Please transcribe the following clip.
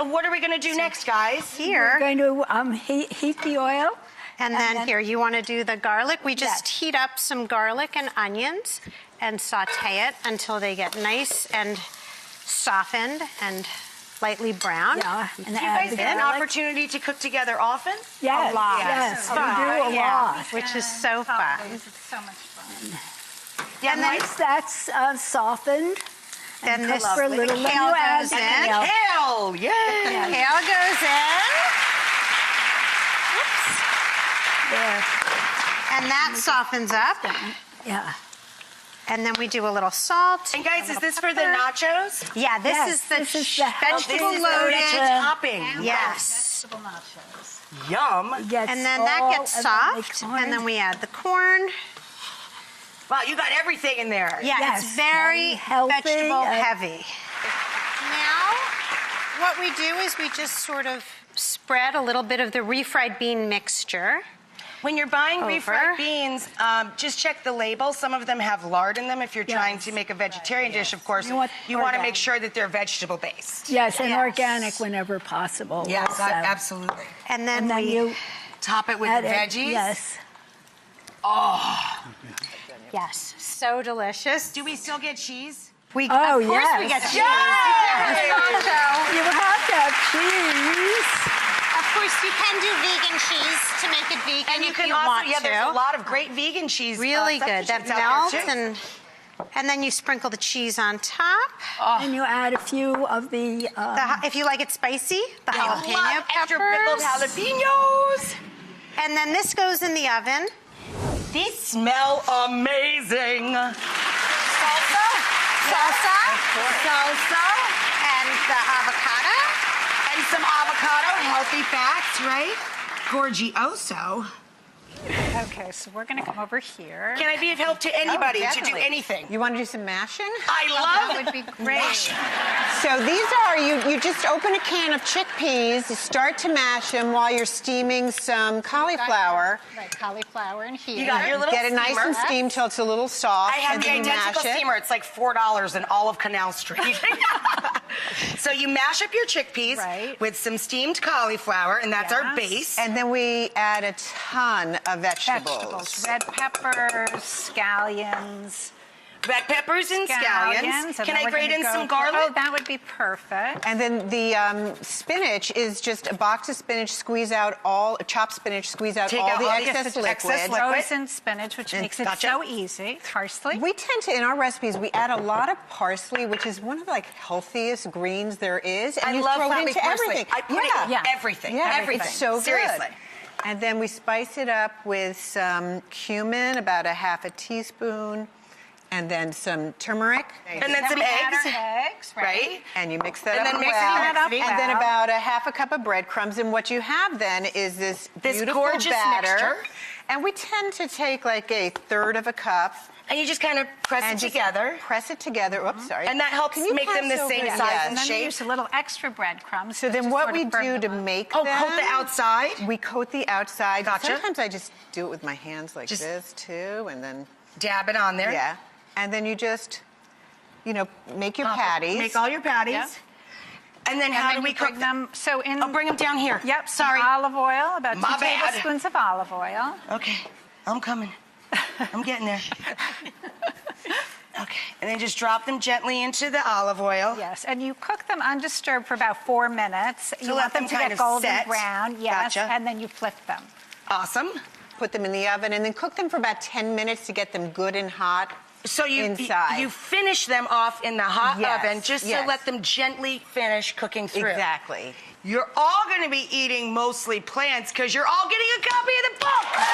what are we going to do next, guys? Here. We're going to heat the oil. And then here, you want to do the garlic. We just heat up some garlic and onions and saute it until they get nice and softened and lightly brown. Yeah. Do you guys get an opportunity to cook together often? Yes. A lot. Yes, Fun. we do a lot. Which is so fun. It's so much fun. Yeah, And once that's softened, Then and this cook for a little, then kale you add goes the in. kale. Kale, yay! Kale goes in. Oops. There. And that softens up. Yeah. And then we do a little salt. And guys, is this for the nachos? Yeah, this Yes, is the this is the vegetable This is loaded. the veggie topping. Yes. Vegetable nachos. Yum. Gets And then that gets all of the soft. corn. And then we add the corn. Wow, you got everything in there. Yeah, Yes, it's very healthy, vegetable heavy. Now, what we do is we just sort of spread a little bit of the refried bean mixture. When you're buying Over. refried beans, just check the label. Some of them have lard in them. If you're trying to make a vegetarian dish, of course, You want you want to organic. make sure that they're vegetable based. Yes, and Yes. organic whenever possible. Yes, also. absolutely. And then, And then we you Top it with add the it. veggies. Yes. yes, so delicious. Do we still get cheese? We, Oh, of course we yes. get cheese. Yay! Also, You have to have cheese. of course, you can do vegan cheese to make it vegan And you if can you also, want yeah, to. there's a lot of great vegan cheese. Really good. That substitutes out melts there, too. and then you sprinkle the cheese on top. And you add a few of the. If you like it spicy, the jalapeno Love extra pickled peppers. jalapenos. And then this goes in the oven. These smell amazing. Salsa. Salsa Salsa. and the avocado. And some avocado, healthy fats, right? Gorgioso. Okay, so we're going to come over here. Can I be of help to anybody to do definitely. anything? You want to do some mashing? I love That would be great. So these are, you just open a can of chickpeas, you start to mash them while you're steaming some cauliflower. Right, cauliflower in here. You got your little Get it nice steamer. and steamed till it's a little soft. I have and the then you identical mash it. steamer. It's like $4 in all of Canal Street. So you mash up your chickpeas Right. with some steamed cauliflower, and that's our Yes. base. And then we add a ton of vegetables. Red peppers, scallions. Red peppers and scallions. and Can then I we're grate gonna in go some for- garlic? Oh, that would be perfect. And then the spinach is just a box of spinach, squeeze out all, chopped spinach, squeeze out Take all out the all the excess liquid. excess liquid. Frozen spinach, which And- makes it Gotcha. so easy. Parsley. We tend to, in our recipes, we add a lot of parsley, which is one of the healthiest greens there is. And I you love throw fat it leaf into parsley. everything. I put it in Yeah. everything. Yeah, everything. it's so good. Seriously. And then we spice it up with some cumin, about a half a teaspoon, and then some turmeric. And then some we add eggs. our eggs, Right? And you mix that And up then mix well. that up And then well. about a half a cup of breadcrumbs. And what you have then is this beautiful gorgeous batter. mixture. And we tend to take like a third of a cup. And you just kind of press And it just together. Press it together. Oops, sorry. And that helps Can you make them pass the same over- size Yes. and And then shape. we use a little extra breadcrumbs. So then to what sort of we burn do to them up. make Oh, them... coat the outside? We coat the outside. Gotcha. Sometimes I just do it with my hands like Just- this too, and then... Dab it on there. Yeah. And then you just, make your Pop it. patties. Make all your patties. Yep. And then And how then do we you cook bring them? So in. I'll bring them down here. Yep. Sorry. Olive oil, about My 2 bad. tablespoons of olive oil. Okay. I'm coming. I'm getting there. Okay. And then just drop them gently into the olive oil. Yes, and you cook them undisturbed for about 4 minutes. You let want them them to kind get of golden set. brown. Yes, Gotcha. and then you flip them. Awesome. Put them in the oven and then cook them for about 10 minutes to get them good and hot So inside. you finish them off in the hot Yes, oven just to yes. let them gently finish cooking through. Exactly. You're all going to be eating mostly plants because you're all getting a copy of the book.